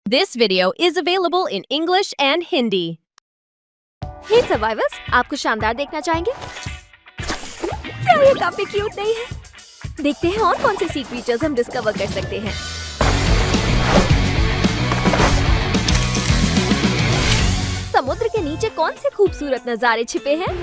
This video is available in English and Hindi. Hey survivors, आपको शानदार देखना चाहेंगे? क्या ये काफी क्यूट नहीं है? देखते हैं और कौन से सी क्रीचर्स हम डिस्कवर कर सकते हैं। समुद्र के नीचे कौन से खूबसूरत नजारे छिपे हैं?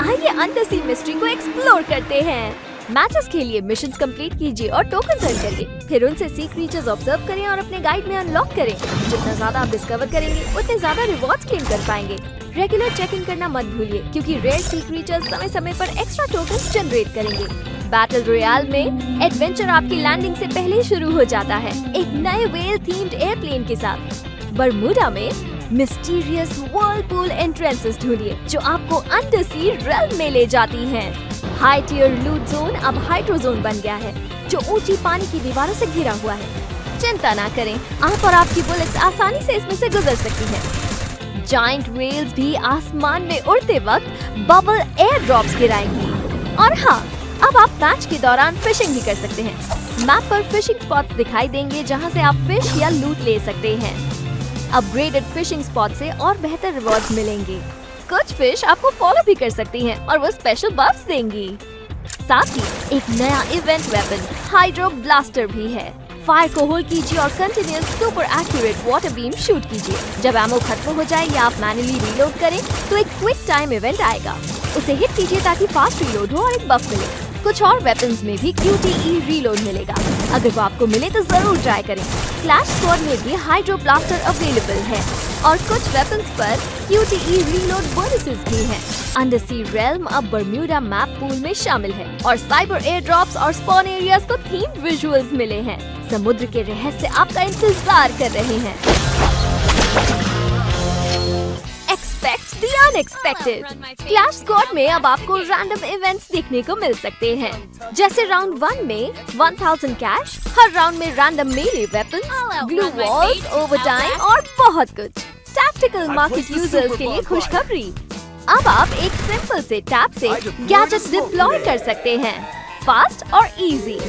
आइए अंडर सी मिस्ट्री को एक्सप्लोर करते हैं। मैचेस के लिए मिशंस कंप्लीट कीजिए और टोकन अर्न करिए। फिर उनसे सी क्रीचर्स ऑब्जर्व करें और अपने गाइड में अनलॉक करें। जितना ज्यादा आप डिस्कवर करेंगे, उतने ज्यादा रिवॉर्ड्स क्लेम कर पाएंगे। रेगुलर चेकिंग करना मत भूलिए, क्योंकि रेयर सी क्रीचर्स समय समय पर एक्स्ट्रा टोकन जनरेट करेंगे। बैटल रॉयल में एडवेंचर आपकी लैंडिंग से पहले ही शुरू हो जाता है, एक नए वेल थीम्ड एयरप्लेन के साथ। बरमूडा में मिस्टीरियस व्हर्लपूल एंट्रेंसेस ढूंढिए, जो आपको अंडर सी रेल्म में ले जाती हैं। हाई टियर लूट जोन अब हाइड्रो जोन बन गया है, जो ऊंची पानी की दीवारों से घिरा हुआ है। चिंता ना करें, आप और आपकी बुलेट्स आसानी से इसमें से गुजर सकती हैं। जायंट व्हेल्स भी आसमान में उड़ते वक्त बबल एयर ड्रॉप्स गिराएंगी। और हाँ, अब आप मैच के दौरान फिशिंग भी कर सकते हैं। मैप पर फिशिंग स्पॉट्स दिखाई देंगे, जहाँ से आप फिश या लूट ले सकते हैं। अपग्रेडेड फिशिंग स्पॉट से और बेहतर रिवॉर्ड्स मिलेंगे। कुछ फिश आपको फॉलो भी कर सकती हैं और वो स्पेशल बफ्स देंगी। साथ ही एक नया इवेंट वेपन हाइड्रो ब्लास्टर भी है। फायर को होल्ड कीजिए और continuous super accurate water beam shoot कीजिए। जब एमो खत्म हो जाए या आप मैन्युअली रीलोड करें, तो एक क्विक टाइम इवेंट आएगा। उसे हिट कीजिए ताकि फास्ट रीलोड हो और एक बफ मिले। कुछ और वेपन्स में भी QTE रीलोड मिलेगा। अगर वो आपको मिले तो जरूर ट्राई करें। क्लैश स्क्वाड में भी हाइड्रो ब्लास्टर अवेलेबल है और कुछ वेपन्स पर QTE रीलोड बोनसेस भी हैं। अंडर सी रेल्म अब बरम्यूडा मैप पूल में शामिल है और साइबर एयर ड्रॉप्स और स्पॉन एरियाज को थीम्ड विजुअल्स मिले हैं। समुद्र के रहस्य आपका इंतजार कर रहे हैं। Expect the unexpected. Clash squad में अब आपको रैंडम इवेंट्स देखने को मिल सकते हैं, जैसे राउंड 1 में 1000 कैश, हर राउंड में रैंडम मेले वेपन्स, ग्लू वॉल्स, ओवरटाइम और बहुत कुछ। टैक्टिकल मार्केट यूजर्स के लिए खुशखबरी, अब आप एक सिंपल से टैप से गैजेट डिप्लॉय कर सकते हैं, फास्ट और इजी।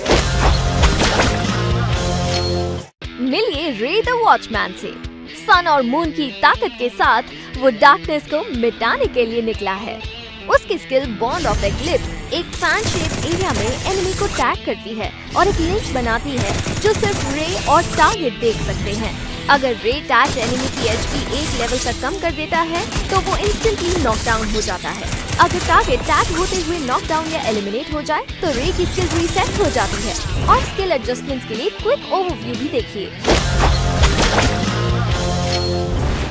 मिलिए रे द वॉचमैन से। सन और मून की ताकत के साथ वो डार्कनेस को मिटाने के लिए निकला है। उसकी स्किल बॉन्ड ऑफ एक्लिप्स एक फैन शेप एरिया में एनिमी को टैग करती है और एक लिंक बनाती है, जो सिर्फ रे और टारगेट देख सकते हैं। अगर रे टैग एनिमी की HP एक लेवल तक कम कर देता है, तो वो इंस्टेंटली नॉकडाउन हो जाता है। अगर टारगेट टैग होते हुए नॉकडाउन या एलिमिनेट हो जाए, तो रे की स्किल रीसेट हो जाती है। और स्किल एडजस्टमेंट्स के लिए क्विक ओवरव्यू भी देखिए।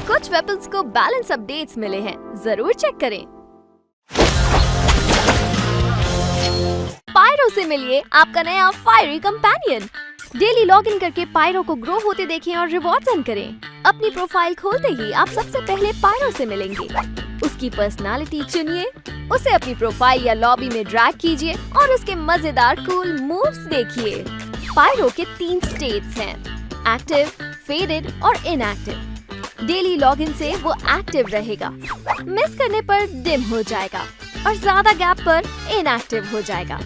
कुछ वेपन्स को बैलेंस अपडेट्स मिले हैं, जरूर चेक करें। पायरो से मिलिए आपका नया फायरी कंपेनियन। डेली लॉगिन करके पायरो को ग्रो होते देखें और रिवॉर्ड्स अर्न करें। अपनी प्रोफाइल खोलते ही आप सबसे पहले पायरो से मिलेंगे। उसकी पर्सनालिटी चुनिए, उसे अपनी प्रोफाइल या लॉबी में ड्रैग कीजिए और उसके मजेदार कूल मूव्स देखिए। पायरो के 3 स्टेट्स हैं, एक्टिव, फेडेड और इनएक्टिव। डेली लॉगिन से वो एक्टिव रहेगा, मिस करने पर डिम हो जाएगा और ज्यादा गैप पर इनएक्टिव हो जाएगा।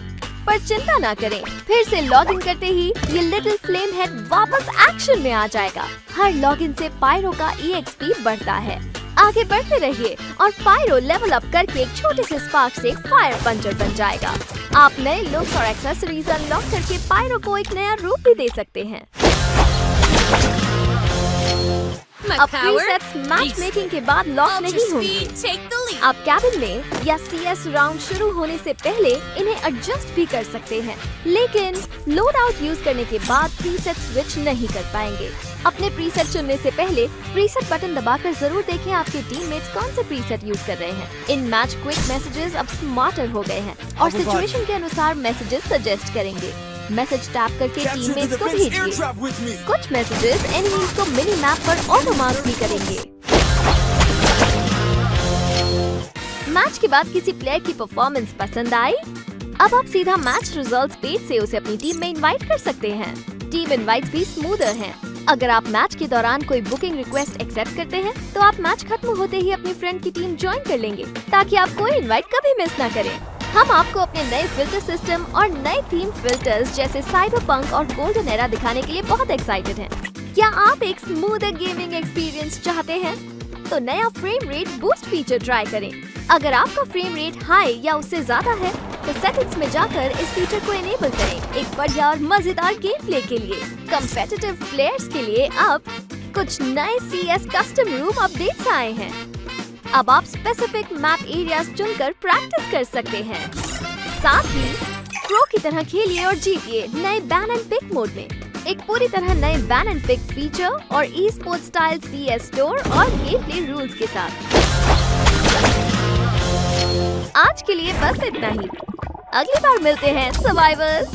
पर चिंता ना करें, फिर से लॉगिन करते ही ये लिटिल फ्लेम हेड वापस एक्शन में आ जाएगा। हर लॉगिन से पायरो का EXP बढ़ता है। आगे बढ़ते रहिए और पायरो लेवल अप करके एक छोटे से स्पार्क से फायर पंचर बन जाएगा। आप नए लुक्स और एक्सेसरीज अनलॉक करके पायरो को एक नया रूप भी दे सकते हैं। अब प्रीसेट्स मैच मेकिंग के बाद लॉक नहीं होंगे। आप कैबिन में या CS राउंड शुरू होने से पहले इन्हें एडजस्ट भी कर सकते हैं, लेकिन लोड आउट यूज करने के बाद प्रीसेट स्विच नहीं कर पाएंगे। अपने प्रीसेट चुनने से पहले प्रीसेट बटन दबाकर जरूर देखें आपके टीममेट्स कौन से प्रीसेट यूज कर रहे हैं। इन मैच क्विक मैसेजेस अब स्मार्टर हो गए हैं और सिचुएशन के अनुसार मैसेजेस सजेस्ट करेंगे। मैसेज टैप करके टीममेट्स को भेजिए। कुछ मैसेजेस एनिमीज को मिनी मैप पर ऑटो मार्क भी करेंगे। मैच के बाद किसी प्लेयर की परफॉर्मेंस पसंद आई? अब आप सीधा मैच रिजल्ट्स पेज से उसे अपनी टीम में इनवाइट कर सकते हैं। टीम इनवाइट्स भी स्मूदर हैं। अगर आप मैच के दौरान कोई बुकिंग रिक्वेस्ट एक्सेप्ट करते हैं, तो आप मैच खत्म होते ही अपनी फ्रेंड की टीम ज्वाइन कर लेंगे, ताकि आप कोई इनवाइट कभी मिस ना करें। हम आपको अपने नए फिल्टर सिस्टम और नए थीम फिल्टर्स जैसे साइबरपंक और गोल्डन एरा दिखाने के लिए बहुत एक्साइटेड हैं। क्या आप एक स्मूथ गेमिंग एक्सपीरियंस चाहते हैं? तो नया frame rate boost feature try करें। अगर आपका फ्रेम रेट हाई या उससे ज्यादा है, तो सेटिंग्स में जाकर इस फीचर को इनेबल करें एक बढ़िया और मजेदार गेम प्ले के लिए। कम्पेटिटिव प्लेयर्स के लिए अब कुछ नए CS कस्टम रूम अपडेट्स आए हैं। अब आप स्पेसिफिक मैप एरियाज चुनकर प्रैक्टिस कर सकते हैं। साथ ही प्रो की तरह खेलिए और जीतिए नए बैन एंड पिक मोड में, एक पूरी तरह नए बैन एंड पिक फीचर और e sports style CS store और गेम प्ले रूल्स के साथ। आज के लिए बस इतना ही। अगली बार मिलते हैं सर्वाइवर्स।